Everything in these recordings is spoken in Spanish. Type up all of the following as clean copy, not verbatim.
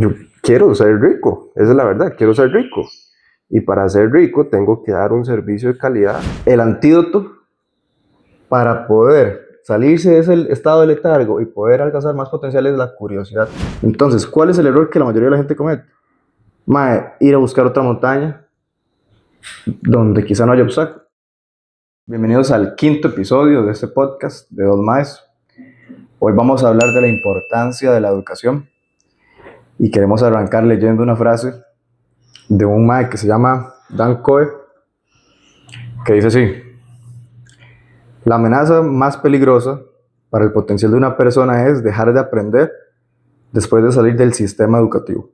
yo quiero ser rico, esa es la verdad, quiero ser rico. Y para ser rico tengo que dar un servicio de calidad. El antídoto para poder salirse de ese estado de letargo y poder alcanzar más potencial es la curiosidad. Entonces, ¿cuál es el error que la mayoría de la gente comete? Ir a buscar otra montaña donde quizá no haya obstáculos. Bienvenidos al quinto episodio de este podcast de Dos Maes. Hoy vamos a hablar de la importancia de la educación y queremos arrancar leyendo una frase de un mae que se llama Dan Coe, que dice así: la amenaza más peligrosa para el potencial de una persona es dejar de aprender después de salir del sistema educativo.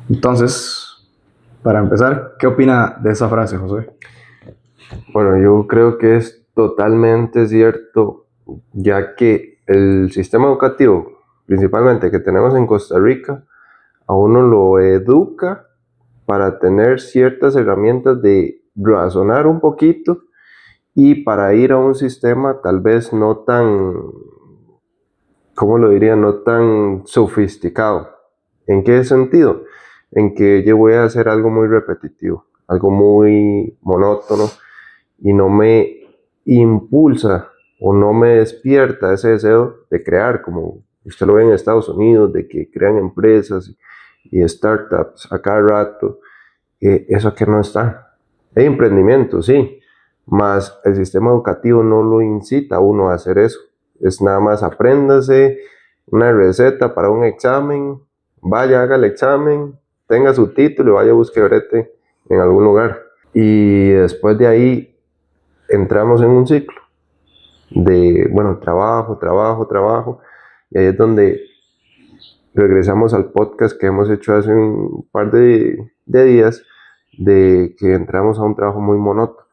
Entonces, para empezar, ¿qué opina de esa frase, José? Bueno, yo creo que es totalmente cierto, ya que el sistema educativo, principalmente que tenemos en Costa Rica, a uno lo educa para tener ciertas herramientas de razonar un poquito y para ir a un sistema tal vez no tan, ¿cómo lo diría? No tan sofisticado. ¿En qué sentido? En que yo voy a hacer algo muy repetitivo, algo muy monótono y no me impulsa o no me despierta ese deseo de crear, como usted lo ve en Estados Unidos, de que crean empresas y startups a cada rato. Eso que no está. Hay emprendimiento, sí, mas el sistema educativo no lo incita a uno a hacer eso. Es nada más apréndase una receta para un examen, vaya, haga el examen, tenga su título y vaya a buscar brete en algún lugar. Y después de ahí entramos en un ciclo de, bueno, trabajo, y ahí es donde regresamos al podcast que hemos hecho hace un par de días, de que entramos a un trabajo muy monótono,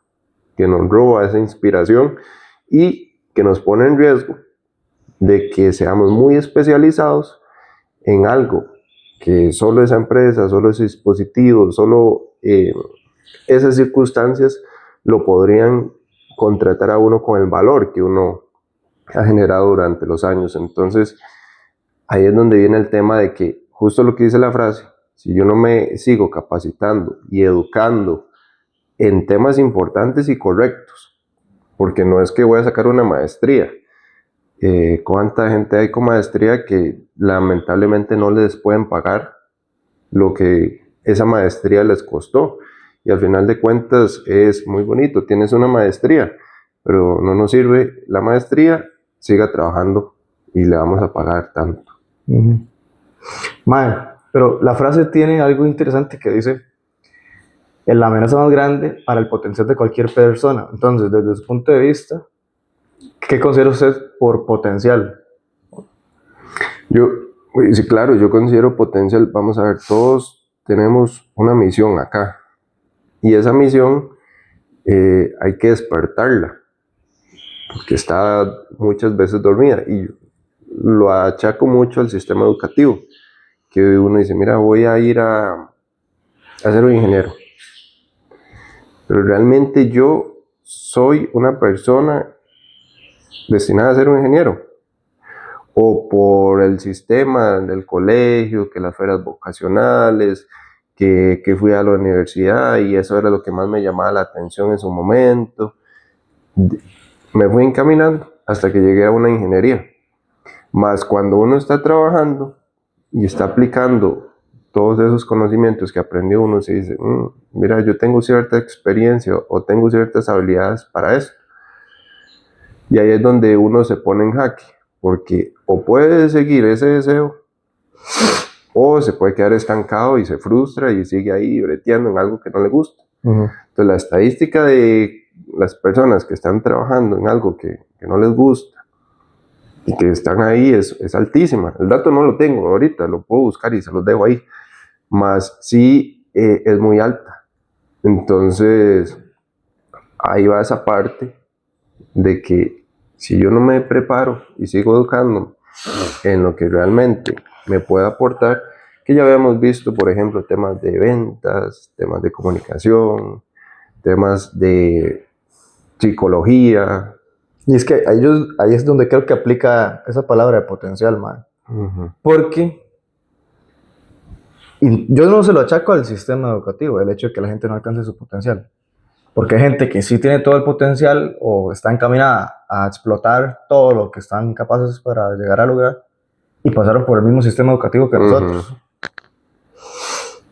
que nos roba esa inspiración y que nos pone en riesgo de que seamos muy especializados en algo que solo esa empresa, solo ese dispositivo, solo esas circunstancias lo podrían contratar a uno con el valor que uno ha generado durante los años. Entonces, ahí es donde viene el tema de que, justo lo que dice la frase, si yo no me sigo capacitando y educando en temas importantes y correctos, porque no es que voy a sacar una maestría. ¿Cuánta gente hay con maestría que lamentablemente no les pueden pagar lo que esa maestría les costó? Y al final de cuentas es muy bonito, tienes una maestría, pero no nos sirve la maestría, siga trabajando y le vamos a pagar tanto. Pero la frase tiene algo interesante que dice: es la amenaza más grande para el potencial de cualquier persona. Entonces, desde su punto de vista, ¿qué considera usted por potencial? Sí, claro, yo considero potencial. Vamos a ver, todos tenemos una misión acá y esa misión hay que despertarla porque está muchas veces dormida, y lo achaco mucho al sistema educativo, que uno dice, mira, voy a ir a ser un ingeniero, pero realmente yo soy una persona destinada a ser un ingeniero, o por el sistema del colegio, que las ferias vocacionales, que fui a la universidad y eso era lo que más me llamaba la atención en su momento. Me fui encaminando hasta que llegué a una ingeniería. Más cuando uno está trabajando y está aplicando todos esos conocimientos que aprendió, uno se dice, mira, yo tengo cierta experiencia o tengo ciertas habilidades para eso. Y ahí es donde uno se pone en jaque, porque o puede seguir ese deseo o se puede quedar estancado y se frustra y sigue ahí breteando en algo que no le gusta. Entonces la estadística de las personas que están trabajando en algo que no les gusta y que están ahí es altísima. El dato no lo tengo ahorita, lo puedo buscar y se los dejo ahí, mas sí es muy alta. Entonces ahí va esa parte de que si yo no me preparo y sigo educándome en lo que realmente me puede aportar, que ya habíamos visto, por ejemplo, temas de ventas, temas de comunicación, temas de psicología. Y es que ahí es donde creo que aplica esa palabra de potencial, man. Uh-huh. Porque Y yo no se lo achaco al sistema educativo, el hecho de que la gente no alcance su potencial. Porque hay gente que sí tiene todo el potencial o está encaminada a explotar todo lo que están capaces para llegar a lograr y pasaron por el mismo sistema educativo que nosotros.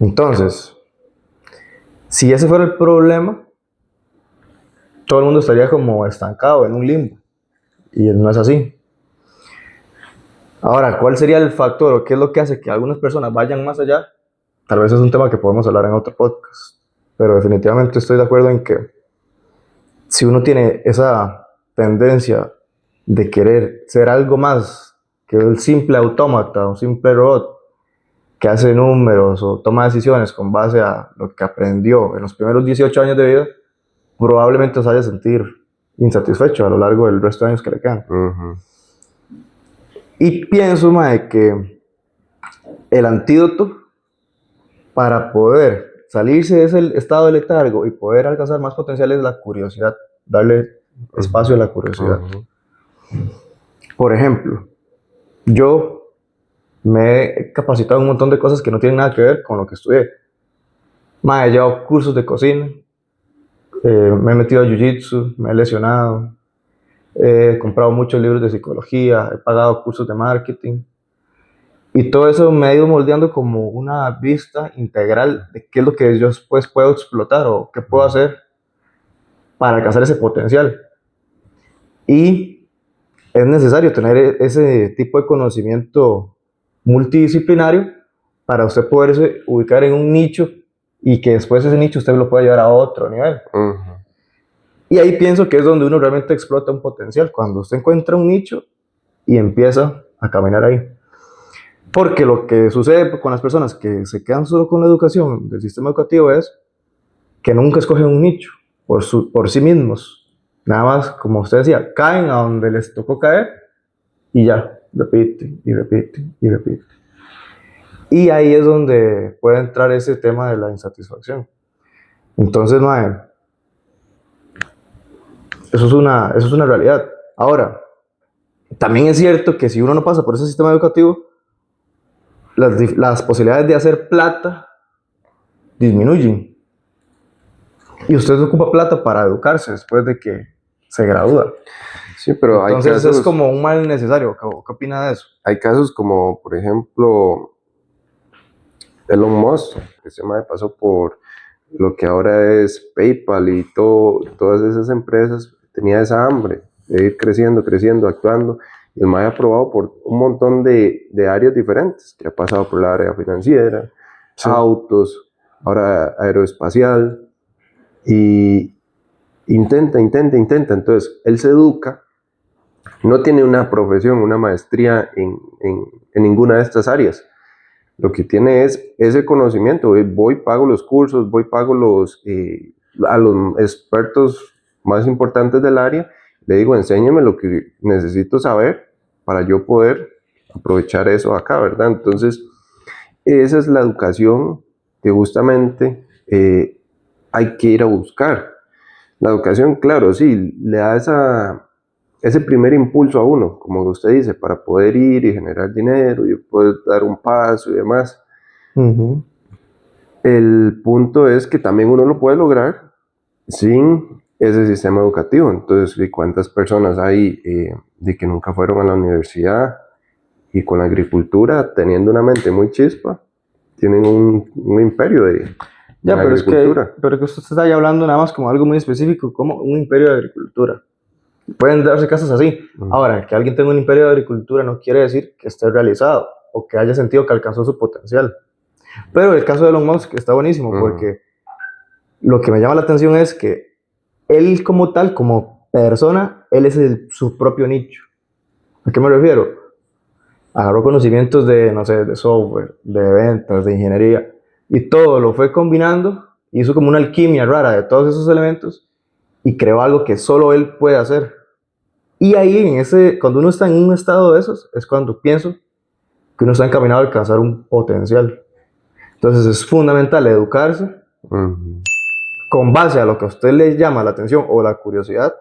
Entonces, si ese fuera el problema, todo el mundo estaría como estancado en un limbo. Y no es así. Ahora, ¿cuál sería el factor o qué es lo que hace que algunas personas vayan más allá? Tal vez es un tema que podemos hablar en otro podcast. Pero definitivamente estoy de acuerdo en que si uno tiene esa tendencia de querer ser algo más que el simple autómata, un simple robot que hace números o toma decisiones con base a lo que aprendió en los primeros 18 años de vida, probablemente se vaya a sentir insatisfecho a lo largo del resto de años que le quedan. Y pienso, mae, que el antídoto para poder salirse de ese estado de letargo y poder alcanzar más potencial es la curiosidad, darle espacio a la curiosidad. Por ejemplo, yo me he capacitado en un montón de cosas que no tienen nada que ver con lo que estudié. He llevado cursos de cocina, me he metido a jiu-jitsu, me he lesionado, he comprado muchos libros de psicología, he pagado cursos de marketing. Y todo eso me ha ido moldeando como una vista integral de qué es lo que yo después puedo explotar o qué puedo hacer para alcanzar ese potencial. Y es necesario tener ese tipo de conocimiento multidisciplinario para usted poderse ubicar en un nicho y que después ese nicho usted lo pueda llevar a otro nivel. Y ahí pienso que es donde uno realmente explota un potencial, cuando usted encuentra un nicho y empieza a caminar ahí. Porque lo que sucede con las personas que se quedan solo con la educación del sistema educativo es que nunca escogen un nicho por sí mismos. Nada más, como usted decía, caen a donde les tocó caer y ya, repiten y repiten y repiten. Y ahí es donde puede entrar ese tema de la insatisfacción. Entonces, mae, eso es una realidad. Ahora, también es cierto que si uno no pasa por ese sistema educativo, las posibilidades de hacer plata disminuyen. Y usted ocupa plata para educarse después de que se gradúa. Sí, pero entonces hay casos, es como un mal necesario. ¿Qué opina de eso? Hay casos como, por ejemplo, Elon Musk, que se me pasó por lo que ahora es PayPal y todas esas empresas, tenía esa hambre de ir creciendo, creciendo, actuando. Y el MAE ha probado por un montón de áreas diferentes, que ha pasado por la área financiera, sí, autos, ahora aeroespacial, y intenta. Entonces, él se educa, no tiene una profesión, una maestría en ninguna de estas áreas. Lo que tiene es ese conocimiento. Voy, pago los cursos, pago a los expertos más importantes del área. Le digo, enséñame lo que necesito saber para yo poder aprovechar eso acá, ¿verdad? Entonces, esa es la educación que justamente hay que ir a buscar. La educación, claro, sí, le da ese primer impulso a uno, como usted dice, para poder ir y generar dinero y poder dar un paso y demás. El punto es que también uno lo puede lograr sin ese sistema educativo. Entonces, ¿y cuántas personas hay de que nunca fueron a la universidad y con la agricultura, teniendo una mente muy chispa, tienen un imperio de agricultura? Pero que usted está ya hablando nada más como algo muy específico, como un imperio de agricultura. Pueden darse casos así. Ahora, que alguien tenga un imperio de agricultura no quiere decir que esté realizado o que haya sentido que alcanzó su potencial. Pero el caso de Elon Musk está buenísimo porque lo que me llama la atención es que él como tal, como persona, él es su propio nicho. ¿A qué me refiero? Agarró conocimientos de, no sé, de software, de ventas, de ingeniería y todo lo fue combinando, hizo como una alquimia rara de todos esos elementos y creó algo que solo él puede hacer. Y ahí, cuando uno está en un estado de esos, es cuando pienso que uno está encaminado a alcanzar un potencial. Entonces es fundamental educarse con base a lo que a usted le llama la atención o la curiosidad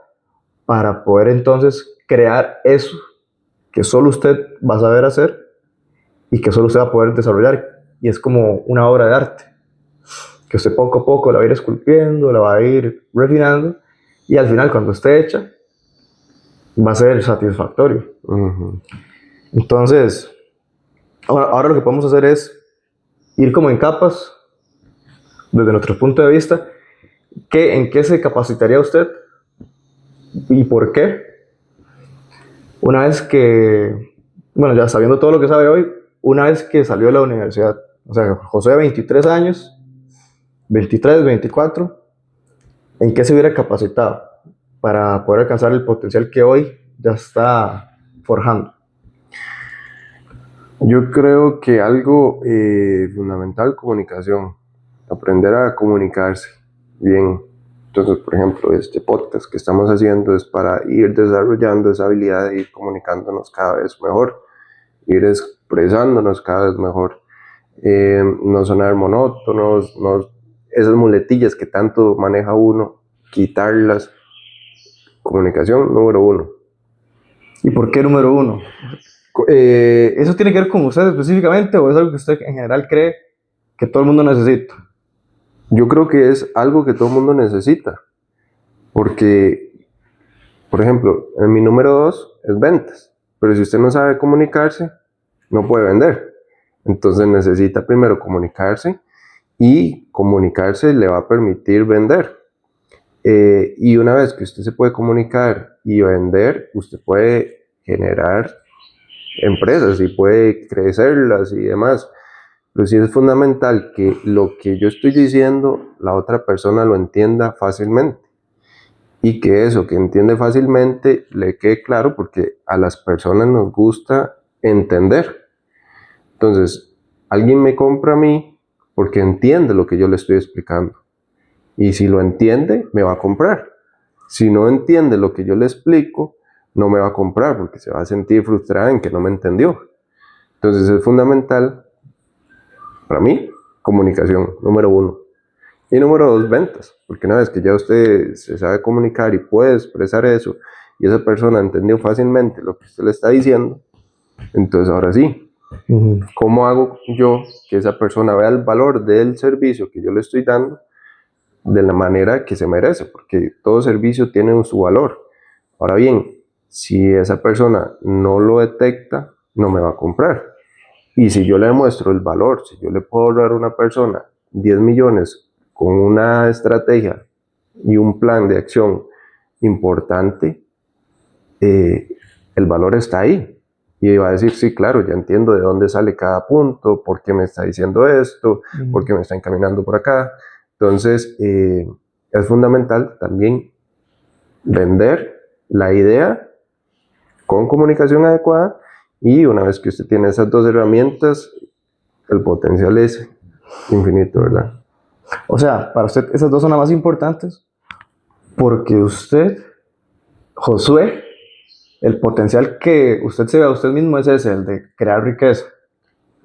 para poder entonces crear eso que solo usted va a saber hacer y que solo usted va a poder desarrollar y es como una obra de arte, que usted poco a poco la va a ir esculpiendo, la va a ir refinando, y al final cuando esté hecha, va a ser satisfactorio. Entonces, ahora lo que podemos hacer es ir como en capas, desde nuestro punto de vista, ¿en qué se capacitaría usted y por qué? Una vez que, bueno, ya sabiendo todo lo que sabe hoy, una vez que salió de la universidad, o sea, José de 23 años, 23, 24, ¿en qué se hubiera capacitado para poder alcanzar el potencial que hoy ya está forjando? Yo creo que algo fundamental, comunicación, aprender a comunicarse bien. Entonces, por ejemplo, este podcast que estamos haciendo es para ir desarrollando esa habilidad de ir comunicándonos cada vez mejor, ir expresándonos cada vez mejor, no sonar monótonos, esas muletillas que tanto maneja uno, quitarlas. Comunicación número 1. ¿Y por qué número 1? ¿Eso tiene que ver con usted específicamente o es algo que usted en general cree que todo el mundo necesita? Yo creo que es algo que todo el mundo necesita, porque, por ejemplo, en mi número 2 es ventas, pero si usted no sabe comunicarse, no puede vender. Entonces necesita primero comunicarse y comunicarse le va a permitir vender. Y una vez que usted se puede comunicar y vender, usted puede generar empresas y puede crecerlas y demás. Pero sí es fundamental que lo que yo estoy diciendo, la otra persona lo entienda fácilmente. Y que eso que entiende fácilmente le quede claro, porque a las personas nos gusta entender. Entonces, alguien me compra a mí porque entiende lo que yo le estoy explicando. Y si lo entiende, me va a comprar. Si no entiende lo que yo le explico, no me va a comprar porque se va a sentir frustrada en que no me entendió. Entonces es fundamental, para mí, comunicación, número 1. Y número 2, ventas. Porque una vez que ya usted se sabe comunicar y puede expresar eso, y esa persona entendió fácilmente lo que usted le está diciendo, entonces ahora sí, ¿cómo hago yo que esa persona vea el valor del servicio que yo le estoy dando de la manera que se merece? Porque todo servicio tiene su valor. Ahora bien, si esa persona no lo detecta, no me va a comprar. Y si yo le demuestro el valor, si yo le puedo ahorrar a una persona 10 millones con una estrategia y un plan de acción importante, el valor está ahí. Y va a decir, sí, claro, ya entiendo de dónde sale cada punto, por qué me está diciendo esto, por qué me está encaminando por acá. Entonces, es fundamental también vender la idea con comunicación adecuada, y una vez que usted tiene esas dos herramientas, el potencial es infinito, ¿verdad? O sea, para usted esas dos son las más importantes porque usted, Josué, el potencial que usted se ve a usted mismo es ese, el de crear riqueza.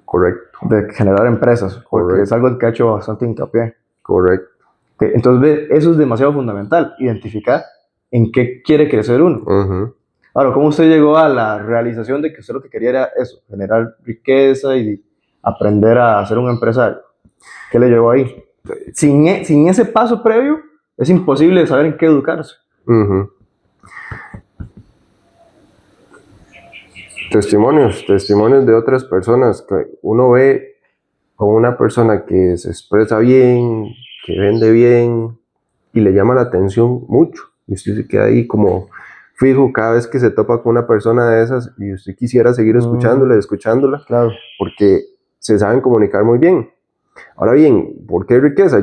Correcto. De generar empresas, porque Correcto. es algo en que ha hecho bastante hincapié. Correcto. Entonces, eso es demasiado fundamental, identificar en qué quiere crecer uno. Ahora, ¿cómo usted llegó a la realización de que usted lo que quería era eso, generar riqueza y aprender a ser un empresario? ¿Qué le llevó ahí? Sin ese paso previo, es imposible saber en qué educarse. Testimonios de otras personas, que uno ve a una persona que se expresa bien, que vende bien y le llama la atención mucho, y usted se queda ahí como fijo cada vez que se topa con una persona de esas, y usted quisiera seguir escuchándola, Claro. porque se saben comunicar muy bien. Ahora bien, ¿por qué riqueza?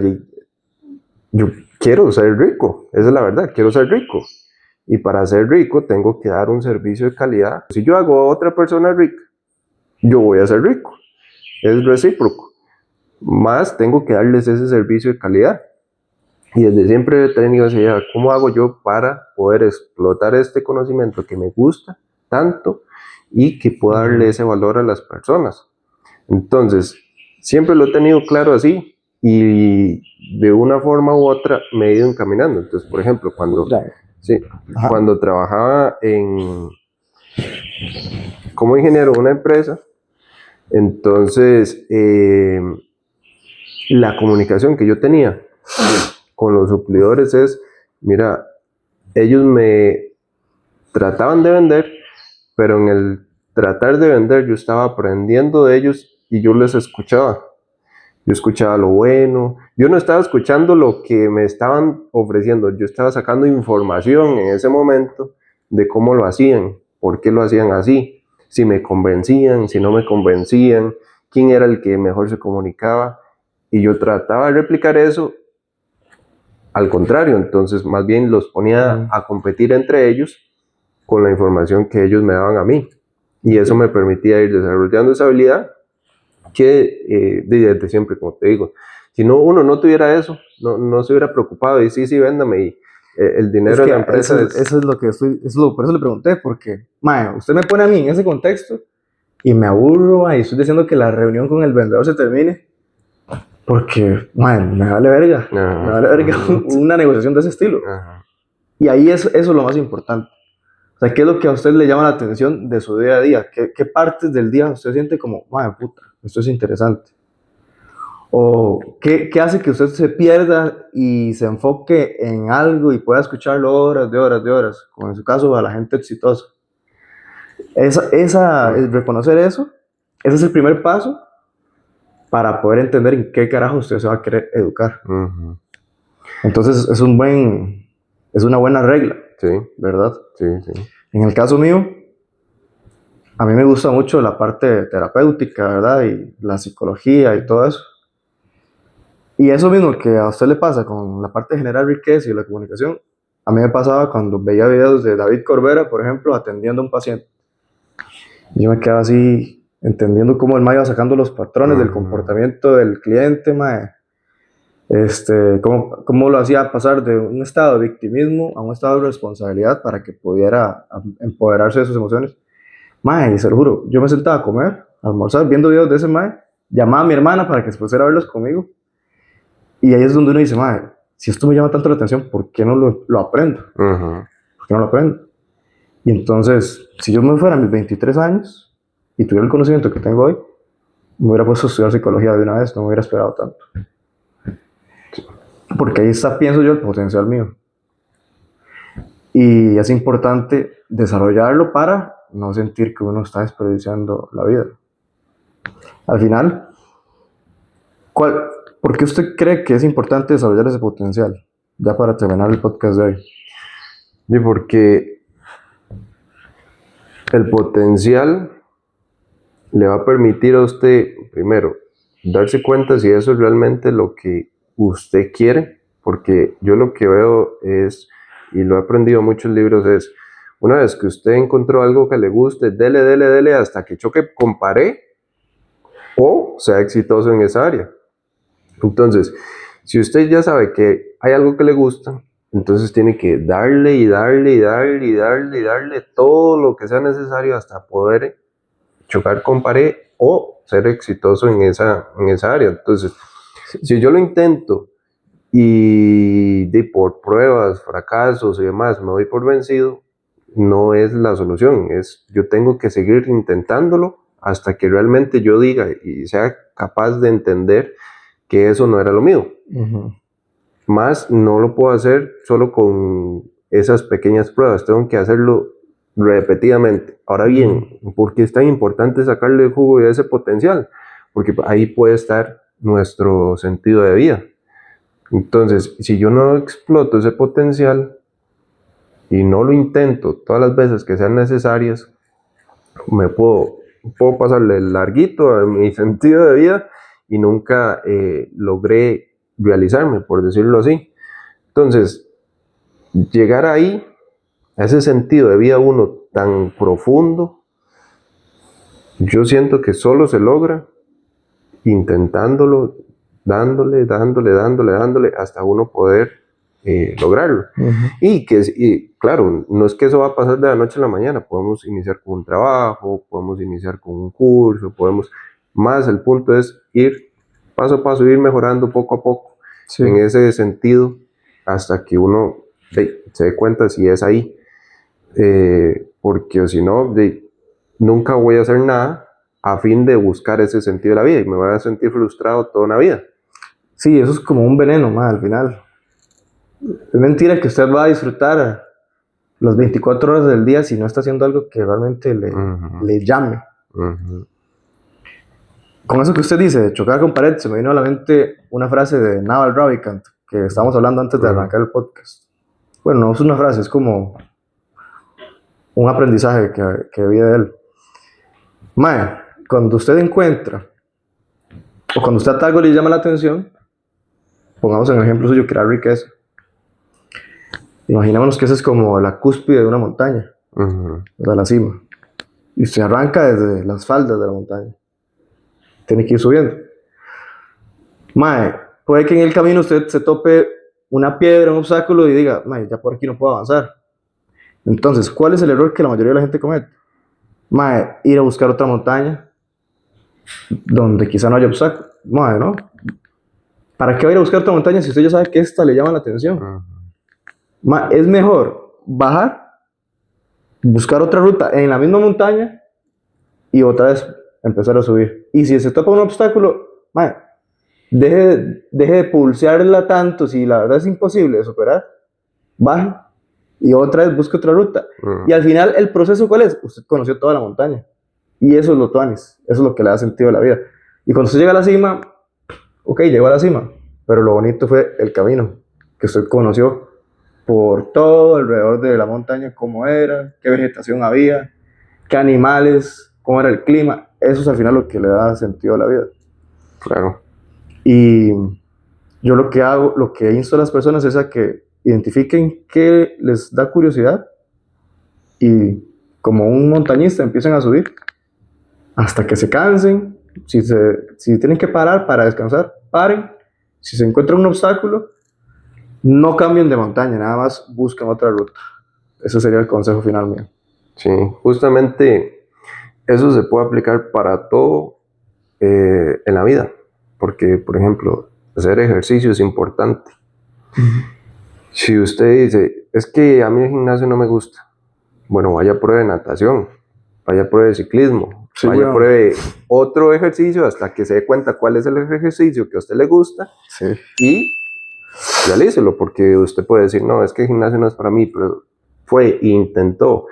Yo quiero ser rico, esa es la verdad, quiero ser rico. Y para ser rico tengo que dar un servicio de calidad. Si yo hago a otra persona rica, yo voy a ser rico. Es recíproco. Más tengo que darles ese servicio de calidad. Y desde siempre he tenido esa idea, ¿cómo hago yo para poder explotar este conocimiento que me gusta tanto y que pueda darle ese valor a las personas? Entonces, siempre lo he tenido claro así, y de una forma u otra me he ido encaminando. Entonces, por ejemplo, cuando trabajaba como ingeniero en una empresa, Entonces, la comunicación que yo tenía con los suplidores es, mira, ellos me trataban de vender, pero en el tratar de vender yo estaba aprendiendo de ellos y yo les escuchaba. Yo escuchaba lo bueno, yo no estaba escuchando lo que me estaban ofreciendo, yo estaba sacando información en ese momento de cómo lo hacían, por qué lo hacían así, si me convencían, si no me convencían, quién era el que mejor se comunicaba, y yo trataba de replicar eso al contrario, entonces más bien los ponía a competir entre ellos con la información que ellos me daban a mí, y eso me permitía ir desarrollando esa habilidad que desde siempre, como te digo, si no, uno no tuviera eso, no se hubiera preocupado y sí, véndame y el dinero de la empresa eso es lo que estoy, por eso le pregunté, porque, mae, usted me pone a mí en ese contexto y me aburro, y estoy diciendo que la reunión con el vendedor se termine, porque, mae, me vale verga, me vale verga una negociación de ese estilo. Y ahí eso es lo más importante. O sea, ¿qué es lo que a usted le llama la atención de su día a día? ¿Qué partes del día usted siente como, madre puta, esto es interesante? ¿O qué hace que usted se pierda y se enfoque en algo y pueda escucharlo horas de horas de horas? Como en su caso, a la gente exitosa. Reconocer eso, ese es el primer paso para poder entender en qué carajo usted se va a querer educar. Entonces, es una buena regla, sí, ¿verdad? Sí. En el caso mío, a mí me gusta mucho la parte terapéutica, ¿verdad? Y la psicología y todo eso. Y eso mismo que a usted le pasa con la parte de generar riqueza y la comunicación, a mí me pasaba cuando veía videos de David Corbera, por ejemplo, atendiendo a un paciente. Y yo me quedaba así, entendiendo cómo el mae iba sacando los patrones del comportamiento del cliente, mae. Cómo lo hacía pasar de un estado de victimismo a un estado de responsabilidad para que pudiera empoderarse de sus emociones. Mae, y se lo juro, yo me sentaba a comer, a almorzar, viendo videos de ese mae, llamaba a mi hermana para que se pusiera a verlos conmigo, y ahí es donde uno dice, mae, si esto me llama tanto la atención, ¿por qué no lo aprendo? ¿Por qué no lo aprendo? Y entonces, si yo me fuera a mis 23 años y tuviera el conocimiento que tengo hoy, me hubiera puesto a estudiar psicología de una vez, no me hubiera esperado tanto. Porque ahí está, pienso yo, el potencial mío. Y es importante desarrollarlo para no sentir que uno está desperdiciando la vida. Al final, ¿por qué usted cree que es importante desarrollar ese potencial? Ya para terminar el podcast de hoy. Y porque el potencial le va a permitir a usted, primero, darse cuenta si eso es realmente lo que usted quiere, porque yo lo que veo es, y lo he aprendido en muchos libros, es una vez que usted encontró algo que le guste, dele hasta que choque con pared o sea exitoso en esa área. Entonces, si usted ya sabe que hay algo que le gusta, entonces tiene que darle todo lo que sea necesario hasta poder chocar con pared o ser exitoso en esa área. Entonces, si yo lo intento y por pruebas, fracasos y demás me doy por vencido, no es la solución, yo tengo que seguir intentándolo hasta que realmente yo diga y sea capaz de entender que eso no era lo mío. Más no lo puedo hacer solo con esas pequeñas pruebas, tengo que hacerlo repetidamente. Ahora bien, ¿por qué es tan importante sacarle el jugo de ese potencial? Porque ahí puede estar nuestro sentido de vida. Entonces, si yo no exploto ese potencial y no lo intento todas las veces que sean necesarias, me puedo pasarle el larguito a mi sentido de vida y nunca logré realizarme, por decirlo así. Entonces, llegar ahí, a ese sentido de vida uno tan profundo, yo siento que solo se logra intentándolo, dándole, hasta uno poder lograrlo. Y claro, no es que eso va a pasar de la noche a la mañana, podemos iniciar con un trabajo, podemos iniciar con un curso, más el punto es ir paso a paso, ir mejorando poco a poco en ese sentido, hasta que uno se dé cuenta si es ahí, porque si no, nunca voy a hacer nada a fin de buscar ese sentido de la vida y me voy a sentir frustrado toda una vida. Sí, eso es como un veneno, ma, al final. Es mentira que usted va a disfrutar las 24 horas del día si no está haciendo algo que realmente le llame. Con eso que usted dice, de chocar con pared, se me vino a la mente una frase de Naval Ravikant, que estábamos hablando antes de arrancar el podcast. Bueno, no es una frase, es como un aprendizaje que vi de él. Mae, cuando usted encuentra, o cuando usted algo le llama la atención, pongamos en el ejemplo suyo, crear riqueza. Imaginémonos que esa es como la cúspide de una montaña, de la cima. Y usted arranca desde las faldas de la montaña. Tiene que ir subiendo. Mae, puede que en el camino usted se tope una piedra, un obstáculo y diga, mae, ya por aquí no puedo avanzar. Entonces, ¿cuál es el error que la mayoría de la gente comete? Mae, ir a buscar otra montaña donde quizá no haya obstáculo. Mae, ¿no? ¿Para qué va a ir a buscar otra montaña si usted ya sabe que esta le llama la atención? Mae, es mejor bajar, buscar otra ruta en la misma montaña y otra vez empezar a subir. Y si se topa un obstáculo, mae, deje de pulsearla tanto. Si la verdad es imposible de superar, baje y otra vez busque otra ruta. Y al final, ¿el proceso cuál es? Usted conoció toda la montaña. Y eso es lo tuanis. Eso es lo que le da sentido a la vida. Y cuando usted llega a la cima, ok, llegó a la cima. Pero lo bonito fue el camino que usted conoció por todo alrededor de la montaña, cómo era, qué vegetación había, qué animales, cómo era el clima. Eso es al final lo que le da sentido a la vida. Claro. Y yo lo que hago, lo que insto a las personas es a que identifiquen qué les da curiosidad y como un montañista empiecen a subir hasta que se cansen. Si tienen que parar para descansar, paren. Si se encuentran un obstáculo, no cambien de montaña, nada más busquen otra ruta. Ese sería el consejo final mío. Sí, justamente eso se puede aplicar para todo en la vida, porque, por ejemplo, hacer ejercicio es importante. Si usted dice, es que a mí el gimnasio no me gusta, bueno, vaya a pruebe natación, vaya a pruebe ciclismo, Sí, vaya a bueno. pruebe otro ejercicio hasta que se dé cuenta cuál es el ejercicio que a usted le gusta Sí. y realícelo, porque usted puede decir, no, es que el gimnasio no es para mí, pero fue e intentó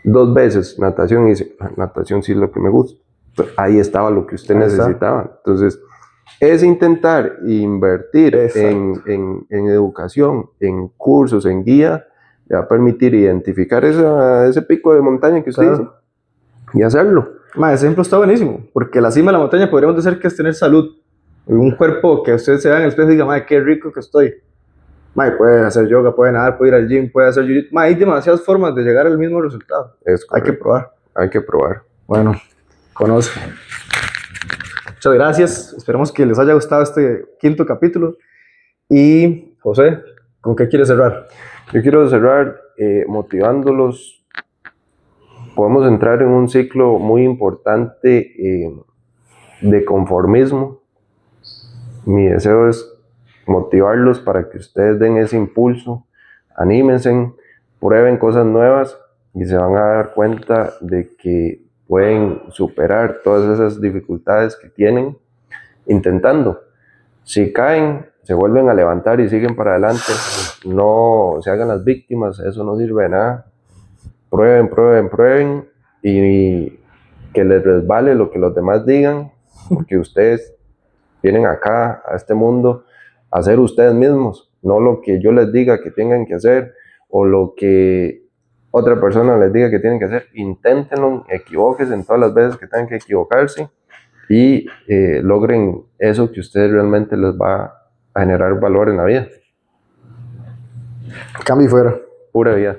2 veces natación y dice, natación sí es lo que me gusta. Pues ahí estaba lo que usted necesitaba. Entonces, es intentar invertir en educación, en cursos, en guía, le va a permitir identificar ese pico de montaña que usted dice y hacerlo. Ma, ese ejemplo está buenísimo, porque la cima de la montaña podríamos decir que es tener salud. Un cuerpo que usted se vea en el espejo y diga, ma, qué rico que estoy. Ma, puede hacer yoga, puede nadar, puede ir al gym, puede hacer jiu-jitsu. Ma, hay demasiadas formas de llegar al mismo resultado. Hay que probar. Hay que probar. Bueno, conoce. Muchas gracias. Esperamos que les haya gustado este 5º capítulo. Y, José, ¿con qué quieres cerrar? Yo quiero cerrar motivándolos. Podemos entrar en un ciclo muy importante de conformismo. Mi deseo es motivarlos para que ustedes den ese impulso, anímense, prueben cosas nuevas y se van a dar cuenta de que pueden superar todas esas dificultades que tienen intentando. Si caen, se vuelven a levantar y siguen para adelante. No se hagan las víctimas, eso no sirve de nada. Prueben y que les resbale lo que los demás digan, porque ustedes vienen acá a este mundo a ser ustedes mismos, no lo que yo les diga que tengan que hacer o lo que otra persona les diga que tienen que hacer. Inténtenlo, equivóquense en todas las veces que tengan que equivocarse y logren eso que a ustedes realmente les va a generar valor en la vida. Cambio y fuera. Pura vida.